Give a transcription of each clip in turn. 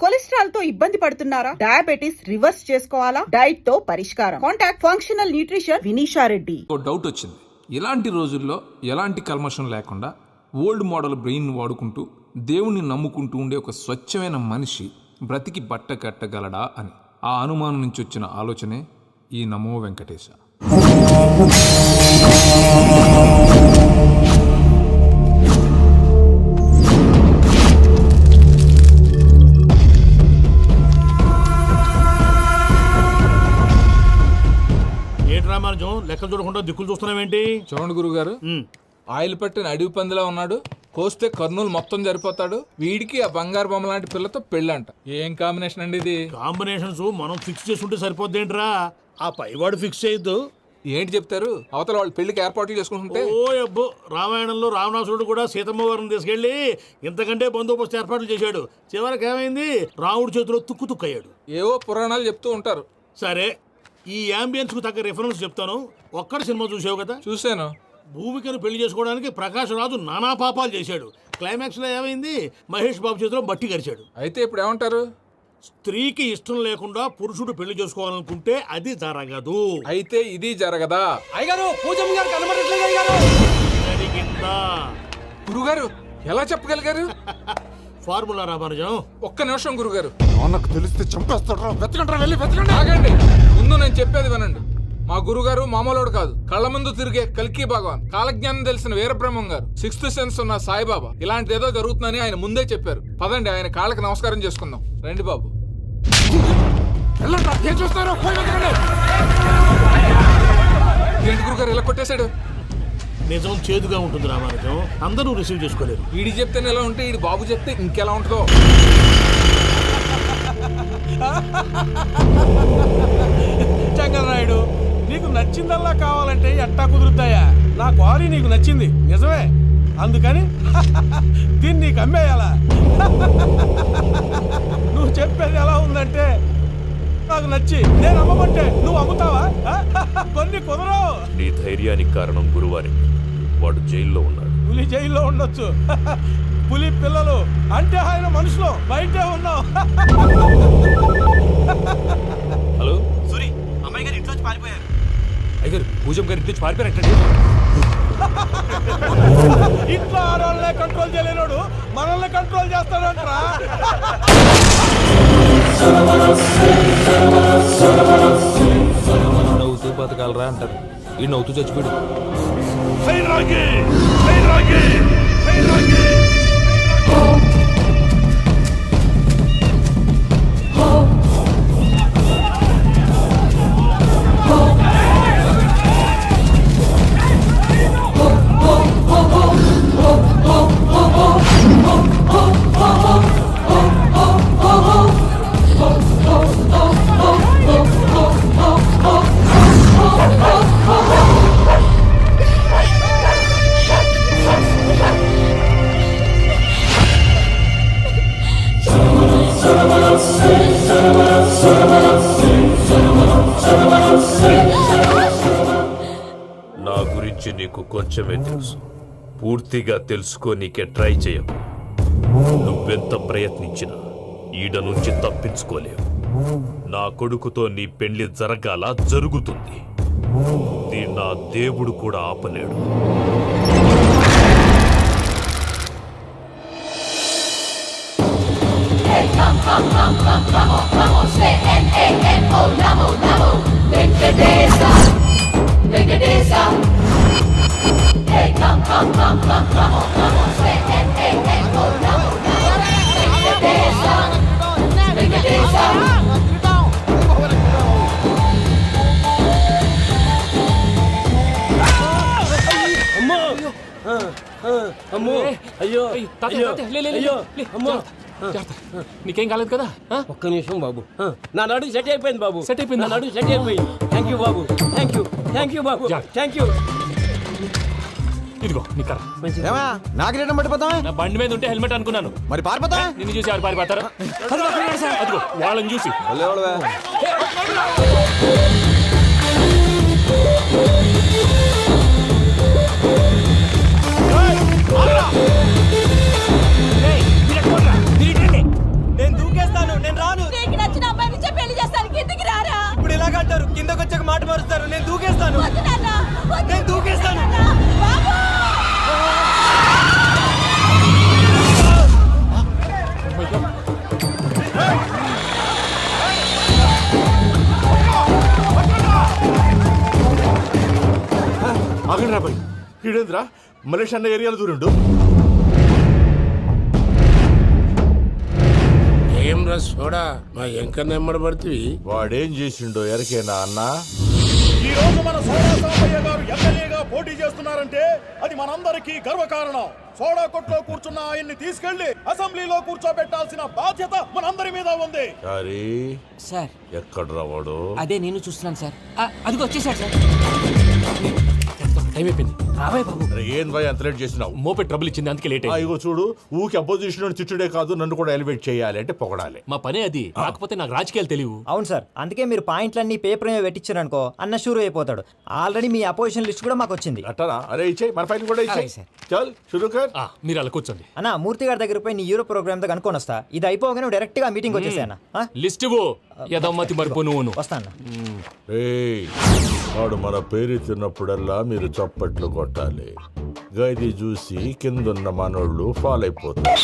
Cholesterol తో ఇబ్బంది పడుతున్నారా? డయాబెటిస్ రివర్స్ చేసుకోవాలా? డైట్ తో పరిష్కారం. Contact functional nutrition Vinisha Reddy. Doubt వచ్చింది. ఇలాంటి రోజుల్లో ఎలాంటి కల్మషం లేకుండా ఓల్డ్ మోడల్ బ్రెయిన్ వాడుకుంటూ దేవుణ్ణి నమ్ముకుంటూ ఉండే ఒక స్వచ్ఛమైన మనిషి బ్రతికి బట్ట కట్టగలడా అని ఆ అనుమానం నుంచి వచ్చిన ఆలోచనే ఈ నమో వెంకటేశ. లెక్కలు చూడకుండా దిక్కులు చూస్తున్నావేంటి? చూడండి గురుగారు, ఆయిల్ పట్టిన అడవి పందిలా ఉన్నాడు. కోస్తే కర్నూలు మొత్తం సరిపోతాడు. వీడికి ఆ బంగారు బొమ్మ లాంటి పిల్లతో పెళ్ళంట. ఏం కాంబినేషన్ అండి ఇది? కాంబినేషన్స్ మనం ఫిక్స్ చేసుకుంటే సరిపోద్దేంట్రా? ఆ పైవాడు ఫిక్స్ చేయొద్దు. ఏంటి చెప్తారు? అవతల వాళ్ళు పెళ్లికి ఏర్పాట్లు చేసుకుంటుంటే ఓ అబ్బో, రామాయణంలో రావణాసురుడు కూడా సీతమ్మ వారిని తీసుకెళ్లి ఇంతకంటే బందోబస్తు ఏర్పాట్లు చేశాడు. చివరికి ఏమైంది? రాముడి చేతిలో తుక్కు అయ్యాడు. ఏవో పురాణాలు చెప్తూ ఉంటారు. సరే, ఈ యాంబియన్స్ కు తగ్గ రిఫరెన్స్ చెప్తాను. ఒక్కడి సినిమా చూసావు కదా? చూశాను. భూమికను పెళ్లి చేసుకోవడానికి ప్రకాష్ రాజు నానా పాపాలు చేశాడు. క్లైమాక్స్ లో ఏమైంది? మహేష్ బాబు చేతిలో బట్టి గరిచాడు. అయితే ఇప్పుడు ఏమంటారు? స్త్రీకి ఇష్టం లేకుండా పురుషుడు పెళ్లి చేసుకోవాలనుకుంటే అది జరగదు. అయితే ఇది జరగదా? జరిగిందా? గురుగారు ఎలా చెప్పగలిగారు? ఫార్ములా రామానుజం. ఒక్క నిమిషం గురుగారు. నాకు తెలిస్తే చంపేస్తాడు. వెతకండి. ఆగండి, ముందు నేను చెప్పేది వినండి. మా గురుగారు మామూలుడు కాదు. కళ్ళ ముందు తిరిగే కల్కి భగవాన్, కాలజ్ఞానం తెలిసిన వీరబ్రహ్మం గారు, సిక్స్త్ సెన్స్ ఉన్న సాయిబాబా. ఇలాంటిది ఏదో జరుగుతుందని ఆయన ముందే చెప్పారు. పదండి, ఆయన కాళ్ళకి నమస్కారం చేసుకుందాం. రండి బాబు. ఏం చూస్తారు? ఏంటి గురుగారు ఇలా కొట్టేశాడు? నిజం చేదుగా ఉంటుంది రామానుజం, అందరూ రిసీవ్ చేసుకోలేరు. వీడి చెప్తేనే ఎలా ఉంటే వీడి బాబు చెప్తే ఇంకెలా ఉంటుందో. చంగలరాయుడు, నీకు నచ్చిందల్లా కావాలంటే ఎట్టా కుదురుతాయా? నా క్వారీ నీకు నచ్చింది నిజమే, అందుకని దీన్ని నీకు అమ్మేయాలా? నువ్వు చెప్పేది ఎలా ఉందంటే నాకు నచ్చి నేను అమ్మమంటే నువ్వు అమ్ముతావా? కొన్ని కుదరవు. నీ ధైర్యానికి కారణం గురువారి. వాడు జైల్లో ఉన్నాడు. పులి జైల్లో ఉండొచ్చు, పులి పిల్లలు అంటే ఆయన మనుషులు బయటే ఉన్నావు. హలో సూరి, అమ్మాయి గారు ఇంట్లోంచి పారిపోయారు. అయ్యారు, పూజం గారి ఇంటి పారిపోయారంటండి. ఇంట్లో ఆడవాళ్ళనే కంట్రోల్ చేయలేనోడు మనల్ని కంట్రోల్ చేస్తాడంట్రా. నవ్వుతూ బతకాలరా అంటారు. ఈ నవ్వుతూ చచ్చిపోయాడు. నా గురించి నీకు కొంచెమే తెలుసు. పూర్తిగా తెలుసుకోనీకే ట్రై చేయకు. నువ్వెంత ప్రయత్నించినా ఈడ నుంచి తప్పించుకోలేవు. నా కొడుకుతో నీ పెళ్లి జరగాల జరుగుతుంది. దీన్ని నా దేవుడు కూడా ఆపలేడు. అమ్మో, అయ్యో, నీకేం కాలేదు కదా? ఒక్క నిమిషం బాబు. నా నడు సెట్ అయిపోయింది బాబు. సెట్ అయిపోయింది, నా నడు సెట్ అయిపోయింది. Thank you Babu, thank you Babu, thank you. ఇదిగో నీ కర్ర. నాకు రేటం పడిపోతావా? నా బండి మీద ఉంటే హెల్మెట్ అనుకున్నాను. మరి పారిపోతా? నిన్ను చూసి ఎవరు పారిపోతారా? అదిగో వాళ్ళని చూసి. నేను దూకేస్తాను. నేను రాను. నీకు నచ్చిన అమ్మాయి నుంచే పెళ్లి చేస్తాను, కిందికి రారా. ఇప్పుడు ఇలాగంటారు, కిందకు వచ్చాక మాట మారుస్తారు. నేను దూకేస్తాను, వద్దు నాన్న, వద్దు. నేను దూకేస్తాను. బాబు ఆగండి రాబాయ్, ఈడేంద్రా మలేషియా అన్న ఏరియాలో దూరిండు. ఏం రా సోడా, మా ఎంక నెమ్మడబడుతుంది. వాడేం చేసిండో ఎరకేనా అన్నా? ఈ రోజు మన సోడా సాంబయ్య గారు ఎమ్మెల్యేగా పోటీ చేస్తున్నారంటే అది మనందరికీ గర్వకారణం. సోడా కొట్లో కూర్చున్న ఆయన్ని తీసుకెళ్లి అసెంబ్లీలో కూర్చోబెట్టాల్సిన బాధ్యత మనందరి మీద ఉంది. సారీ సార్ ఎక్కడ రావాడు? అదే నేను చూస్తున్నాను సార్. అదిగో వచ్చేసాడు సార్. టైం అయిపోయింది. రాబాయ్ బాబు. అరే ఏం భయ అంత లేట్ చేసినావు? మోపే ట్రబుల్ ఇచ్చింది, అందుకే లేట్ అయింది. ఇగో చూడు, ఊకి అపోజిషన్ తిట్టుడే కాదు, నన్ను కూడా ఎలివేట్ చేయాలి అంటే పొగడాలి. మా పనే అది. కాకపోతే నాకు రాజకీయాలు తెలియవు. అవును సార్, అందుకే మీరు పాయింట్లన్నీ పేపర్ మీద పెట్టించారు అనుకో, అన్న షూర్ అయిపోతాడు. ఆల్రెడీ మీ అపోజిషన్ లిస్ట్ కూడా మాకు వచ్చింది. అట్టనా? అరే ఇచ్చేయి, మన ఫైల్ కూడా ఇచ్చేయి. అలాగే సార్. చల్ షురూ కర్. మీరు అలా కూర్చోండి. అన్న మూర్తి గారి దగ్గర పోయి నీ యూరో ప్రోగ్రామ్ తో కనుక్కొని వస్తా. ఇది అయిపోగానే డైరెక్ట్ గా మీటింగ్ వచ్చేసాయన్న. లిస్ట్ యదమ్మతి మరిపో నువ్వును. వస్తా అన్న. ఏయ్, వాడు మన పేరు తిన్నప్పుడల్లా మీరు చప్పట్లు కొట్టాలి. గది చూసి కిందున్న మనోళ్ళు ఫాల్ అయిపోతారు.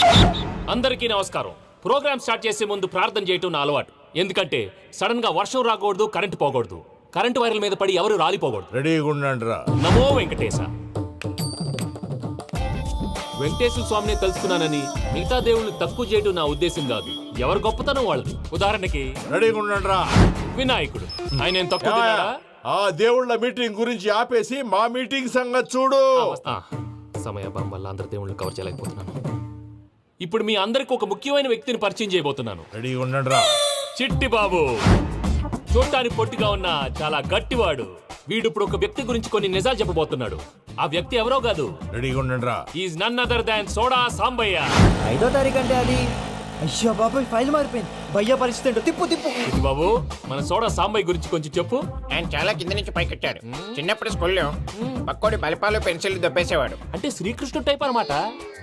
అందరికీ నమస్కారం. ప్రోగ్రామ్ స్టార్ట్ చేసే ముందు ప్రార్థన చేయటం నా అలవాటు. ఎందుకంటే సడన్ గా వర్షం రాకూడదు, కరెంటు పోకూడదు, కరెంటు వైర్ల మీద పడి ఎవరు రాలిపోకూడదు. రెడీగా ఉండండి రా. నమో వెంకటేశ. వెంకటేశ్వర స్వామిని తెలుసుకున్నానని మిగతా దేవుళ్ళు తక్కువ చేయడం నా ఉద్దేశం కాదు. ఎవరు గొప్పతనం వాళ్ళది. ఉదాహరణకి రెడీగా ఉండండి రా. వినాయకుడు, ఆయన ఏం తక్కువ తిన్నాడా? ఆ దేవుళ్ళ మీటింగ్ గురించి ఆపేసి మా మీటింగ్ సంగతి చూడు. సమయాభావం వల్ల అందరి దేవుళ్ళని కవర్ చేయలేకపోతున్నాను. ఇప్పుడు మీ అందరికి ఒక ముఖ్యమైన వ్యక్తిని పరిచయం చేయబోతున్నాను. రెడీగా ఉండండి రా. చిట్టి బాబు. చూడటానికి పొట్టిగా ఉన్న చాలా గట్టివాడు. వీడు ఇప్పుడు ఒక వ్యక్తి గురించి కొన్ని నిజాలు చెప్పబోతున్నాడు. ఆ వ్యక్తి ఎవరో కాదు, రెడీగా ఉండండి రా. Is none other than Soda Sambaiah. 5వ తారీఖు అంటే అది. అయ్యో బాబాయ్, ఫైల్ మారిపోయింది. భయ్య పరిస్థితి ఏంటో తిప్పు తిప్పు. చిట్టి బాబు, మన సోడా సాంబయ్య గురించి కొంచెం చెప్పు. ఆయన చాలా కింద నుంచి పైకెట్టాడు. చిన్నప్పుడు స్కూల్లో పక్కోడి బలిపాలు పెన్సిల్ దొబ్బేసేవాడు. అంటే శ్రీకృష్ణుడు టైప్ అన్నమాట.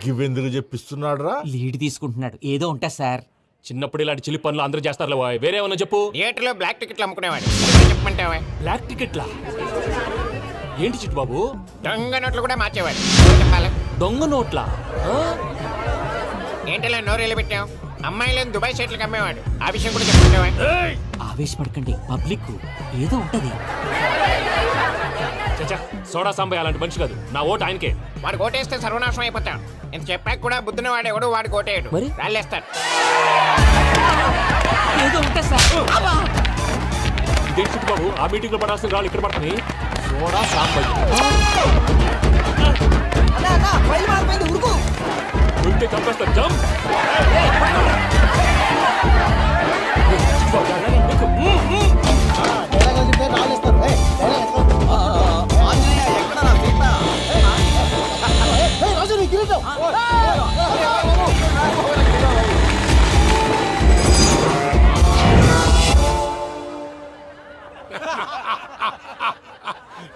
గివెందుకు చెప్పిస్తున్నాడు రా? లీడ్ తీసుకుంటున్నాడు, ఏదో ఉంటా సార్. చిన్నప్పుడు ఇలాంటి చిలి పనులు అందరూ చేస్తారు. వేరే ఏమన్నా చెప్పు. థియేటర్లో బ్లాక్ టికెట్లు అమ్ముకునేవాడు. చెప్పమంటావా? బ్లాక్ టికెట్లా? ఏంటి చిట్టు బాబు? దొంగ నోట్లు కూడా మార్చేవాడు. చెప్పాలి. దొంగ నోట్లా? ఏంటిలా నోరేళ్ళు పెట్టావు? అమ్మాయిలను దుబాయ్ షర్ట్లకు అమ్మేవాడు. ఆ విషయం కూడా చెప్పమంటావా? ఆవేశపడకండి, పబ్లిక్ ఏదో ఉంటది. చచ్చా, సోడా సాంబయ్య అలాంటి మనిషి కాదు. నా ఓటు ఆయనకే. వాడు కోటేస్తే సర్వనాశనం అయిపోతాడు. ఇంత చెప్పాక కూడా బుద్ధిన వాడు ఎవడు వాడు కోటేయడు. మరి? రాళ్ళేస్తాడు. ఏదో ఉంటా సార్. ఇదేంటి చిట్టు బాబు, ఆ మీటింగ్ లో పడాల్సిన రాళ్ళు ఇక్కడ పడుతుంది. సోడా సాంబయ్య ఉంటే చంపేస్తా. జంప్.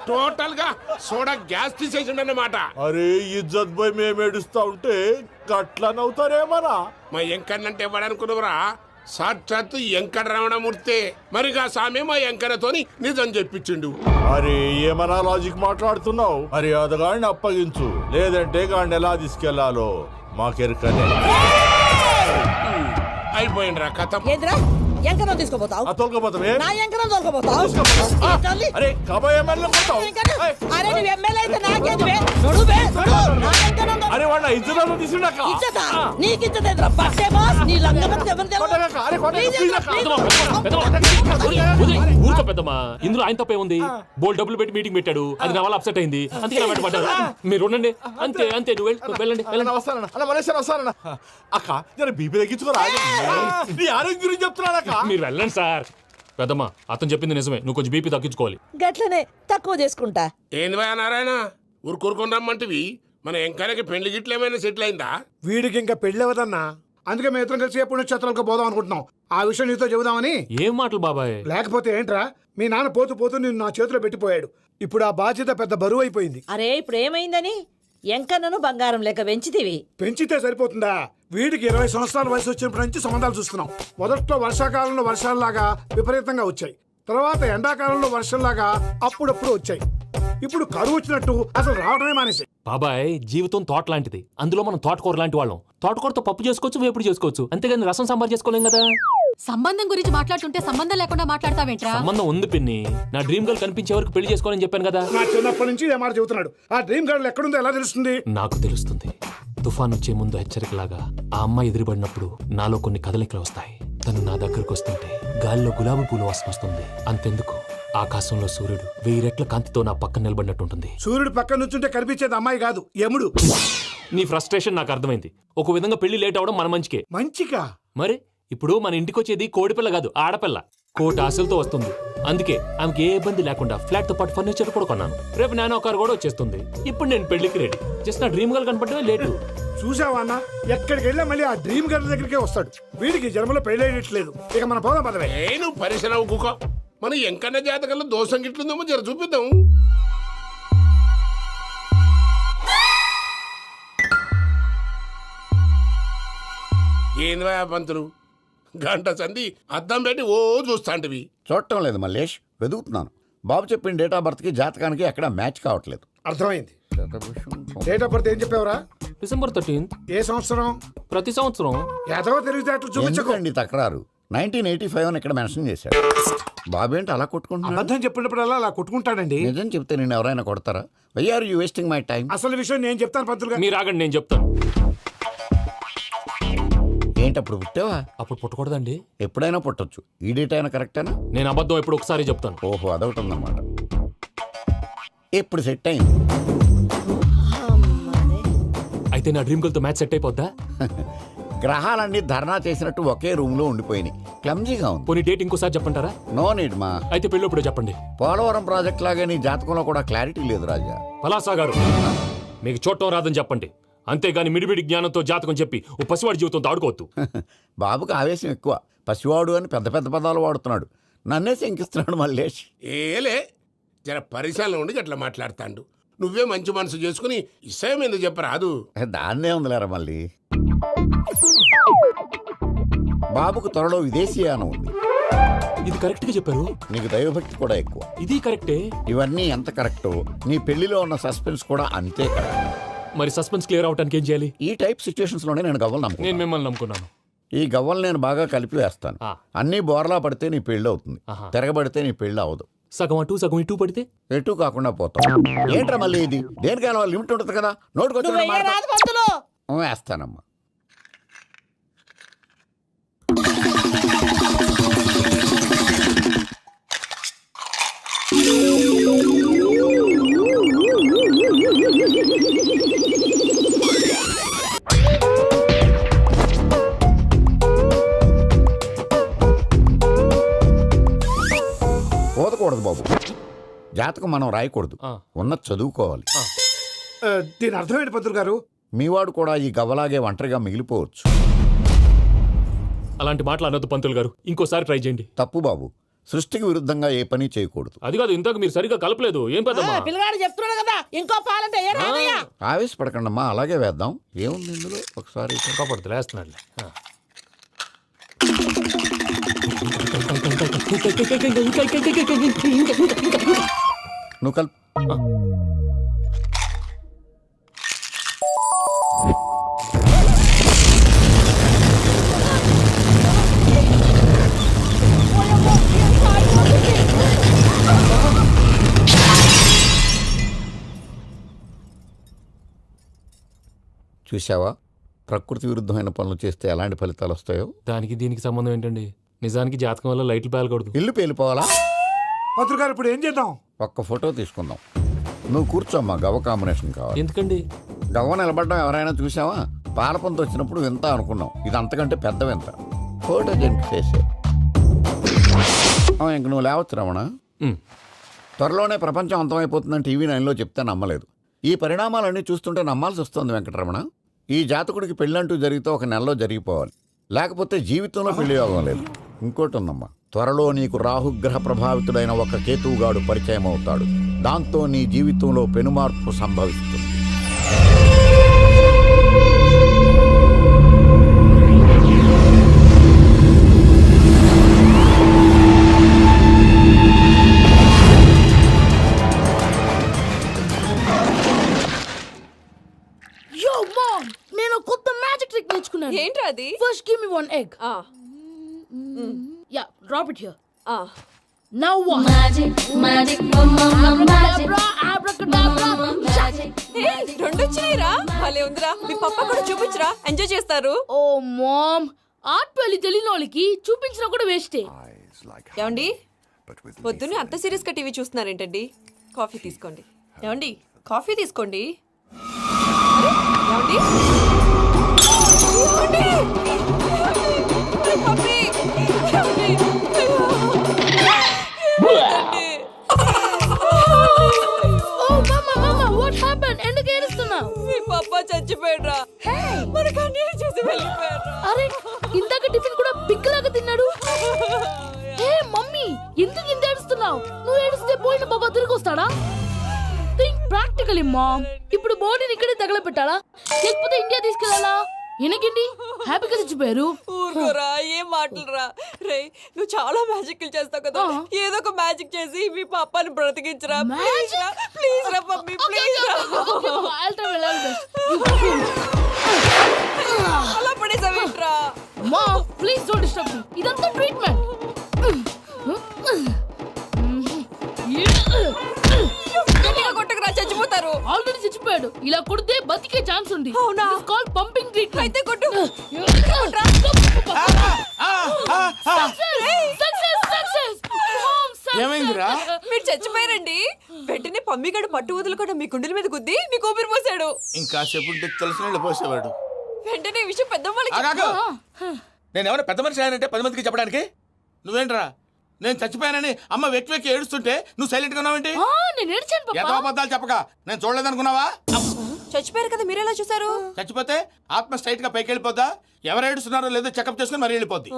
టోటల్ గా సోడా గ్యాస్ తీసేసిండు అన్నమాట. అరే ఇజ్జత్ పోయి మేము ఏడుస్తా ఉంటే గట్లా నవ్వుతారేమరా? మా ఎంకన్నంటే ఎవడనుకున్నావురా? సాక్షాత్తు ఎంకట రమణమూర్తి. మరిగా సామె మా ఎంకన్నతోని నిజం చెప్పించిండు. అరే ఏమన్నా లాజిక్ మాట్లాడుతున్నావు? అరే అదగాడిని అప్పగించు, లేదంటే గాడిని ఎలా తీసుకెళ్లాలో మాకెరకనే. అయిపోయిండ్రా కథ. ఎంకరం తీసుకోపోతావు, తోలుకోపోతావే? నా ఎంకరం తోలుకోపోతావు. అరే కబాయ్ ఎమ్మెల్యే కొడతావు? అరే నువ్వు ఎమ్మెల్యే అయితే నాకేంటి బే? నడు బే, నడు. నా ఎంకరం అరే వాడిన ఇజ్జత్ తీసుకున్నాక ఇచ్చతా నీకు ఇచ్చదేంద్రా? బస్సే బాస్, నీ లంగమతి ఎవరు ఊరుకో పెద్దమ్మా. ఇందులో ఆయన తప్పే ఉంది. బోల్ డబ్బులు పెట్టి మీటింగ్ పెట్టాడు, అది నా వల్ల అప్సెట్ అయింది. అందుకే నా వెంట పడ్డారు. మీరు ఉండండి. అంతే అంతే, నువ్వు వెళ్ళండి వెళ్ళండి. వస్తానన్నా అన్న, మలేషియా వస్తానన్నా. అక్క నేను బీపీ తగ్గించుకోరా? నీ ఆరోగ్యం గురించి చెప్తున్నాను అక్క. మీరు వెళ్ళండి సార్. పెద్దమ్మా, అతను చెప్పింది నిజమే. నువ్వు కొంచెం బీపీ తగ్గించుకోవాలి. గట్లనే తక్కువ చేసుకుంటా. ఏంది భయ నారాయణ, ఊరుకూరుకొని రమ్మంటివి? మన ఎంకన్నకి పెళ్లి గిట్లు ఏమైనా సెటిల్ అయిందా? వీడికి ఇంకా పెళ్లి అవ్వదన్నా. అందుకే మేము ఇద్దరం కలిసి పుణ్యక్షేత్రాలకు పోదాం అనుకుంటున్నాం. ఆ విషయం నీతో చెబుదామని. ఏం మాటలు బాబాయ్? లేకపోతే ఏంట్రా, మీ నాన్న పోతూ పోతూ నిన్ను నా చేతిలో పెట్టిపోయాడు. ఇప్పుడు ఆ బాధ్యత పెద్ద బరువు అయిపోయింది. అరే ఇప్పుడు ఏమైందని? ఎంకన్నను బంగారం లెక్క పెంచితివి. పెంచితే సరిపోతుందా? వీడికి 20 సంవత్సరాల వయసు వచ్చినప్పటి నుంచి సంబంధాలు చూస్తున్నాం. మొదట్లో వర్షాకాలంలో వర్షాలలాగా విపరీతంగా వచ్చాయి. తర్వాత ఎండాకాలంలో వర్షంలాగా అప్పుడప్పుడు వచ్చాయి. ఇప్పుడు కరువు వచ్చినట్టు అసలు రావడమే మానేసి. బాబాయ్, జీవితం తోట లాంటిది. అందులో మనం తోటకూర లాంటి వాళ్ళం. తోటకూరతో పప్పు చేసుకోవచ్చు, వేపుడు చేసుకోవచ్చు, అంతేగాని రసం సాంబార్ చేసుకోలేం కదా. సంబంధం గురించి మాట్లాడుతుంటే సంబంధం లేకుండా మాట్లాడతావేంట్రా? సంబంధం ఉంది పిన్ని. నా డ్రీమ్ గర్ల్ కనిపించే వరకు పెళ్లి చేసుకోవాలని చెప్పాను కదా. నా చిన్నప్పటి నుంచి ఏ మాట చెబుతున్నాడు. ఆ డ్రీమ్ గర్ల్ ఎక్కడుందో ఎలా తెలుస్తుంది? నాకు తెలుస్తుంది. తుఫాన్ వచ్చే ముందు హెచ్చరికలాగా ఆ అమ్మాయి ఎదురుపడినప్పుడు నాలో కొన్ని కదలికలు వస్తాయి. తను నా దగ్గరకు వస్తుంటే గాలిలో గులాబీ పూలు వాసన వస్తుంది. అంతెందుకు, ఆకాశంలో సూర్యుడు 1000 రెట్ల కాంతితో నా పక్కన నిలబడినట్టు ఉంటుంది. సూర్యుడు పక్కన నుంచుంటే కనిపించేది అమ్మాయి కాదు, యముడు. నీ ఫ్రస్ట్రేషన్ నాకు అర్థమైంది. ఒక విధంగా పెళ్లి లేట్ అవడం మన మంచికే. మంచిగా? మరి ఇప్పుడు మన ఇంటికి వచ్చేది కోడిపిల్ల కాదు, ఆడపిల్ల. కోటి ఆశలతో వస్తుంది. అందుకే ఆమెకి ఏ ఇబ్బంది లేకుండా ఫ్లాట్ తో పాటు ఫర్నిచర్ కూడా కొన్నాను. రేపు నానో కారు కూడా వచ్చేస్తుంది. ఇప్పుడు నేను పెళ్లికి రెడీ. జస్ట్ నా డ్రీమ్ గర్ల్ కనపడమే లేటు. చూసావా అన్న, ఎక్కడికి వెళ్ళా మళ్ళీ ఆ డ్రీమ్ గర్ల్ దగ్గరికే వస్తాడు. వీడికి జన్మలో పెళ్ళేయట్లేదు. ఇక మన పోదాం పదవే. నువ్వు పరిశ్రమ కుక మన ఎంకన్న జాతకంలో దోషం గిట్లుందేమో జర చూపిద్దాం. ఏంది పంతులు, గంట సంధి అద్దం పెట్టి ఓ చూస్తాంటివి. చూడటం లేదు మల్లేష్, వెతుకుతున్నాను. బాబు చెప్పిన డేట్ ఆఫ్ బర్త్కి జాతకానికి ఎక్కడ మ్యాచ్ కావట్లేదు. అర్థమైంది. డేట్ ఆఫ్ బర్త్ ఏం చెప్పావురా? December 13th. ఏ సంవత్సరం? ప్రతి సంవత్సరం. ఎదవ తెలివితేటలు చూపించకండి. ఎందుకండి తక్రారు? 1985 అని ఇక్కడ మెన్షన్ చేశాడు. బాబు ఏంటి అలా కొట్టుకుంటున్నాడు? అబద్ధం చెప్పినప్పుడల్లా అలా కొట్టుకుంటాడండి. నిజం చెప్తే నేను ఎవరైనా కొడతారా? Why are you wasting my time? అసలు విషయం నేను చెప్తాను పంతులు గారు. మీరు ఆగండి, నేను చెప్తాను. ఏంటి అప్పుడు పుట్టావా? అప్పుడు పుట్టకూడదండి. ఎప్పుడైనా పుట్టొచ్చు. ఈ డేట్ అయినా కరెక్టేనా? నేను అబద్ధం ఎప్పుడు ఒకసారి చెప్తాను. ఓహో, అదొకటి ఉందన్నమాట. ఎప్పుడు సెట్ అయింది? అయితే నా డ్రీమ్ గర్ల్ తో మ్యాచ్ సెట్ అయిపోద్దా? గ్రహాలన్నీ ధర్నా చేసినట్టు ఒకే రూమ్ లో ఉండిపోయినాయి. క్లమ్జీగా ఉంది. పోనీ డేట్ ఇంకోసారి చెప్పంటారా? నో నీడ్ మా. అయితే పెళ్ళప్పుడు చెప్పండి. పోలవరం ప్రాజెక్ట్ లాగే నీ జాతకంలో కూడా క్లారిటీ లేదు రాజా. పలాసా గారు, మీకు చూడటం రాదని చెప్పండి. అంతేగాని మిడిమిడి జ్ఞానంతో జాతకం చెప్పి ఓ పసివాడి జీవితంతో ఆడుకోవద్దు. బాబుకి ఆవేశం ఎక్కువ. పసివాడు అని పెద్ద పెద్ద పదాలు వాడుతున్నాడు. నన్నే శంకిస్తున్నాడు మల్లేష్. ఏలే జర పరిశాలలో ఉండి అట్లా మాట్లాడతాండు. నువ్వే మంచి మనసు చేసుకుని ఇష్టం ఎందుకు చెప్పరాదు? దాన్నే ఉందిలేరా మళ్ళీ. బాబుకు త్వరలో విదేశీయానం ఉంది. ఇది కరెక్ట్ గా చెప్పారు. నీకు దైవభక్తి కూడా ఎక్కువ. ఇది కరెక్టే. ఇవన్నీ ఎంత కరెక్టో నీ పెళ్లిలో ఉన్న సస్పెన్స్ కూడా అంతే కరెక్ట్. మరి సస్పెన్స్ క్లియర్ అవడానికి ఏం చేయాలి? ఈ టైప్ సిచ్యువేషన్స్ లోనే నేను గవ్వలు నేను నమ్ముకున్నాను. మిమ్మల్ని నమ్ముకున్నాను. ఈ గవ్వలు నేను బాగా కలిపి వేస్తాను. అన్నీ బోర్లా పడితే నీ పెళ్లి అవుతుంది. తిరగబడితే నీ పెళ్లి అవదు. సగం అటు సగం ఇటు పడితే ఎటు కాకుండా పోతాం. ఏంట్రా మళ్ళీ ఇది? దేనికైనా లిమిట్ ఉంటుంది కదా. నోటుకొచ్చి వేస్తానమ్మా. పోదకూడదు బాబు. జాతకం మనం రాయకూడదు, ఉన్నది చదువుకోవాలి. దీని అర్థం ఏంటి పంతులు గారు? మీవాడు కూడా ఈ గవ్వలాగే ఒంటరిగా మిగిలిపోవచ్చు. అలాంటి మాటలు అనొద్దు పంతులు గారు. ఇంకోసారి ట్రై చేయండి. తప్పు బాబు. సృష్టికి విరుద్ధంగా ఏ పని చేయకూడదు. అది కాదు, ఇంతకు మీరు సరిగా కలపలేదు. ఏం పెద్దమ్మా? పిల్లగాడు చెప్తున్నాడు కదా, ఇంకో పాలంటే ఏ రాదయ్యా? ఆవేశపడకండమ్మా, అలాగే వేద్దాం. ఏముంది ఇందులో? ఒకసారి కాపాడుతు లేస్తున్నాడు. నువ్వు కల్. చూసావా, ప్రకృతి విరుద్ధమైన పనులు చేస్తే ఎలాంటి ఫలితాలు వస్తాయో. దానికి దీనికి సంబంధం ఏంటండి? నిజానికి జాతకం వల్ల లైట్లు పేలకూడదు. ఇల్లు పేలిపోవాలా? పంతులు గారు ఇప్పుడు ఏం చేద్దాం? ఒక్క ఫోటో తీసుకుందాం. నువ్వు కూర్చోమ్మా, గవ్వ కాంబినేషన్ కావాలి. ఎందుకండి? గవ్వ నిలబడ్డం ఎవరైనా చూసావా? పాలపంత వచ్చినప్పుడు వింత అనుకున్నాం. ఇది అంతకంటే పెద్ద వింత. ఫోటో జంక్ చేసే ఇంక నువ్వు లేవచ్చు రమణ. త్వరలోనే ప్రపంచం అంతమైపోతుందని టీవీ 9లో చెప్తే నమ్మలేదు. ఈ పరిణామాలన్నీ చూస్తుంటే నమ్మాల్సి వస్తుంది వెంకటరమణ. ఈ జాతకుడికి పెళ్ళంటూ జరిగితే 1 నెలలో జరిగిపోవాలి, లేకపోతే జీవితంలో పెళ్లి యోగం లేదు. ఇంకోటి ఉందమ్మా, త్వరలో నీకు రాహుగ్రహ ప్రభావితుడైన ఒక కేతువుగాడు పరిచయం అవుతాడు. దాంతో నీ జీవితంలో పెనుమార్పు సంభవిస్తుంది. one egg. Yeah, drop it here. Now what? magic, Abracadabra, abracadabra. రెండు వచ్చినాయిరా భలే ఉందిరా మీ పప్ప కూడా చూపించరా ఎంజాయ్ చేస్తారు. ఓ మామ్, ఆర్ట్ పెళ్లి తెలియని వాళ్ళకి చూపించినా కూడా వేస్టే. ఏమండి పొద్దున్నే అంత సీరియస్ గా టీవీ చూస్తున్నారేంటండి? కాఫీ తీసుకోండి. ఏమండి కాఫీ తీసుకోండి. అరే, ఏమండి? ఏమండి? పప్పీ! ఏమండి? Oh mama, mama, what happened? ఎందుకు ఏడుస్తున్నావు? మీ పప్ప చచ్చిపోయాడురా. మనకు అన్యాయం చేసి వెళ్ళిపోయాడురా. అరే, ఇందాక టిఫిన్ కూడా పిక్కలాగా తిన్నాడు. హే మమ్మీ, ఎందుకు ఇంత ఏడుస్తున్నావు? నువ్వు ఏడిస్తే పోయిన బాబా తిరిగి వస్తాడా? Think practically mom. ఇప్పుడు బాడీని ఇక్కడే తగలబెట్టాలా లేకపోతే ఇండియా తీసుకెళ్ళాలా? ఎనకండి హ్యాపీగా చచ్చిపోయారు. ఊరుకోరా, ఏం మాటలురా. రే, నువ్వు చాలా మ్యాజిక్ చేస్తావు కదా, ఏదో ఒక మ్యాజిక్ చేసి మీ పాపాని బ్రతికించరా. ప్లీజ్ రా మమ్మీ, ప్లీజ్ రా. అలా పడేసావేంట్రా? Mom please don't disturb me. ఇదంతా ట్రీట్మెంట్. కొట్టకరా, చచ్చిపోతారు. ఆల్రెడీ చచ్చిపోయాడు. ఇలా కొడితే బతికే ఛాన్స్ ఉంది. అవునా? Call pumping treatment. అయితే కొట్టు. ఏమైందిరా? మీరు చచ్చిపోయారండి. వెంటనే పమ్మిగాడు పట్టు వదులుకుండా మీ గుండెల మీద గుద్ది మీకు ఊపిరి పోసాడు. ఇంకా చెప్పు తెలిసిన పోసేవాడు. వెంటనే ఈ విషయం పెద్దవాళ్ళకి నేను ఎవరైనా పెద్ద మనిషి అంటే 10 మందికి చెప్పడానికి? నువ్వేంట్రా నేను చచ్చిపోయానని అమ్మ వెక్కి వెక్కి ఏడుస్తుంటే నువ్వు సైలెంట్ గా ఉన్నావేంటి? నేను ఏడ్చాను ఎంతో పాపా. అబద్ధాలు చెప్పక నేను చూడలేదనుకున్నావా? చచ్చిపోయారు కదా, మీరెలా చూసారు? చచ్చిపోతే ఆత్మ స్ట్రైట్ గా పైకి వెళ్ళిపోద్దా? ఎవరు ఏడుస్తున్నారో లేదో చెకప్ చేసుకుని మరీ వెళ్ళిపోద్ది.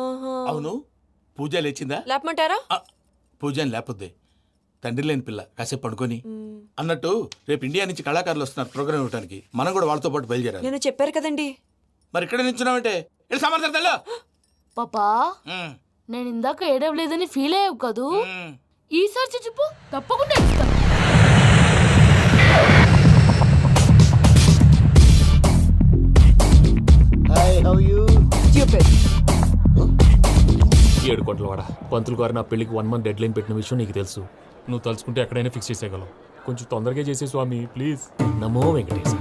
అవును, పూజ లేచిందా? లేపమంటారా? పూజ అని లేకపోద్ది. తండ్రి లేని పిల్ల కాసేపు పడుకొని. అన్నట్టు రేపు ఇండియా నుంచి కళాకారులు వస్తున్నారు ప్రోగ్రామ్ ఇవ్వడానికి. మనం కూడా వాళ్ళతో పాటు బయలుదేరాలి. నేను చెప్పారు కదండి. మరి ఇక్కడ నిల్చున్నావంటే వెళ్ళి సమర్థతలో. పాపా, నేను ఇందాక ఏడవలేదని ఫీల్ అయ్యావు కదూ? ఈసారి చచ్చిపో, తప్పకుండా ఏడుస్తాను. ఏడు కోట్ల వాడ పంతులు గారు నా పెళ్లికి 1 month డెడ్ లైన్ పెట్టిన విషయం నీకు తెలుసు. నువ్వు తలుచుకుంటే ఎక్కడైనా ఫిక్స్ చేసేయగలవు. కొంచెం తొందరగా చేసే స్వామి ప్లీజ్. నమో వెంకటేశ.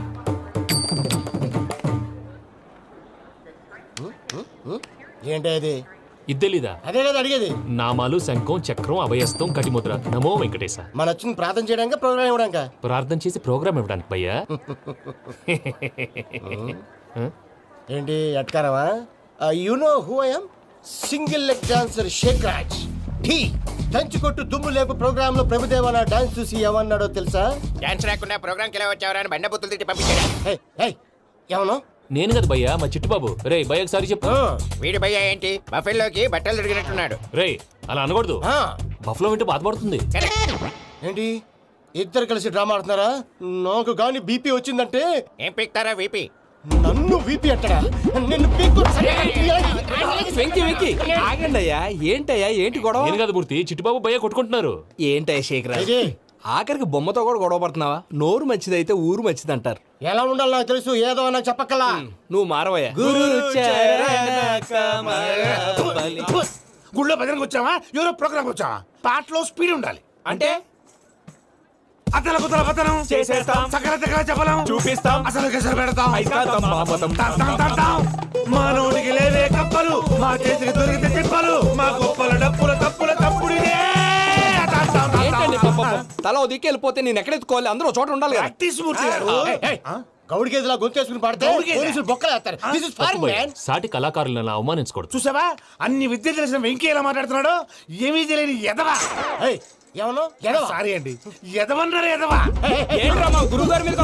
ఏంటి అది? ఇద్దెలీదా? అదే కదా అడిగేది. నామాలు శంఖం చక్రం అభయస్తం కటిముద్ర. నమో వెంకటేశ. మన వచ్చింది ప్రార్థన చేయడానికి ప్రోగ్రామ్ ఇవ్వడానికి. ప్రార్థన చేసి ప్రోగ్రామ్ ఇవ్వడానికి భయ్యా. ఏంటి ఎట్కారమా? You know who I am? Single leg dancer Shaik Raj. టీ దంచి కొట్టు దుమ్ము లేపు ప్రోగ్రామ్ లో ప్రభుదేవ నా డాన్స్ చూసి ఏమన్నాడో తెలుసా? డాన్స్ రాకుండా ప్రోగ్రామ్ కి ఎలా వచ్చావరా అని బండ బుద్ధులు తిట్టి పంపించాడు. ఏమను? నేను కదా భయ్యా, మా చిట్టుబాబు. రే భయ్య ఒకసారి చెప్పు. వీడి భయ్య ఏంటి బఫెల్లోకి బట్టలు తిరిగినట్టున్నాడు. రే అలా అనకూడదు. బఫ్లో వింటే బాధపడుతుంది. ఏంటి ఇద్దరు కలిసి డ్రామా ఆడుతున్నారా? నాకు గాని బీపీ వచ్చిందంటే ఏం పీక్తారా వీపీ? నన్ను వీపీ అట్టడా? నిన్ను పీక్కు. ఆగండి అయ్యా, ఏంటయ్యా ఏంటి గొడవ? నేను కదా మూర్తి, చిట్టుబాబు భయ్య కొట్టుకుంటున్నారు. ఏంటయ్యా శేఖరా, ఆఖరికి బొమ్మతో కూడా గొడవ పడుతున్నావా? నోరు మంచిదైతే ఊరు మంచిది అంటారు. ఎలా ఉండాలి నాకు తెలుసు, ఏదో నాకు చెప్పక్కలా. నువ్వు మారవయ్యా. గుళ్ళో భజనకు వచ్చావా? ఎవరో ప్రోగ్రామ్ వచ్చావా? పాటలో స్పీడ్ ఉండాలి. అంటే అతల కుతల పతనం చేసేస్తాం, సకల దగ్గర చెప్పలేం, చూపిస్తాం, అసలు గసలు పెడతాం. అయితాం, మాపతం. మానవుడికి లేవే కప్పలు, మా చేతికి దొరికితే తిప్పలు, మా గొప్పల డప్పుల తప్పుల తప్పుడిదే. ఏంటండి పాపం? తల ఓ దిక్కు వెళ్ళిపోతే నేను ఎక్కడెత్తుకోవాలి? అందరూ చోట ఉండాలి కదా. ప్రాక్టీస్ మూర్తి గారు. గౌడి గేదెలా గొంతేసుకుని పాడితే పోలీసులు బొక్కలేస్తారు. This is foreign, man. సాటి కళాకారులను అవమానించకూడదు. చూసావా అన్ని విద్య తెలిసిన వెంకీ ఎలా మాట్లాడుతున్నాడు? ఏమీ తెలియని ఎదవా. ఏమను? ఎదవా? సారీ అండి, ఎదవన్నారు ఎదవా. ఏంట్రా మా గురువు గారి మీద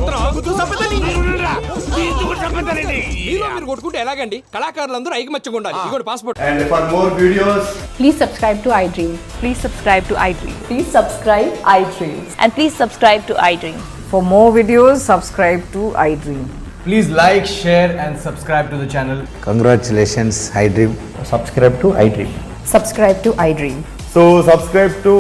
మీరు కొట్టుకుంటే ఎలాగండి? కళాకారులందరూ ఐకమత్యంగా ఉండాలి. ఇదిగోటి passport. And for more videos, Please subscribe to iDream. Please subscribe to iDream. Please subscribe iDream. And please subscribe to iDream. For more videos, subscribe to iDream. please like, share and subscribe to the channel. Congratulations, iDream. Subscribe to iDream. Subscribe to iDream. So subscribe to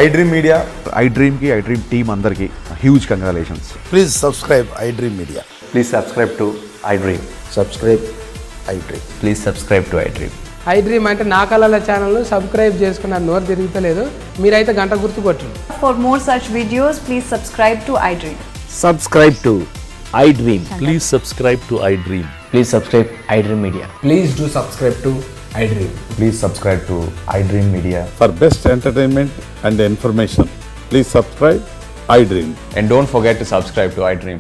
iDream Media. iDream ki iDream team andarki huge congratulations. Please subscribe iDream Media. Please subscribe to iDream. Subscribe iDream. Please subscribe to iDream. I dream అంటే నా కళల channel subscribe చేసుకున్న నోరు తిరుగుతలేదు, మీరైతే గంట గుర్తు కొట్టండి. For more such videos, please subscribe to iDream. Subscribe to iDream. Please subscribe to iDream. Please subscribe iDream Media. Please do subscribe to I dream. Please subscribe to iDream Media. For best entertainment and information, please subscribe iDream. And don't forget to subscribe to iDream.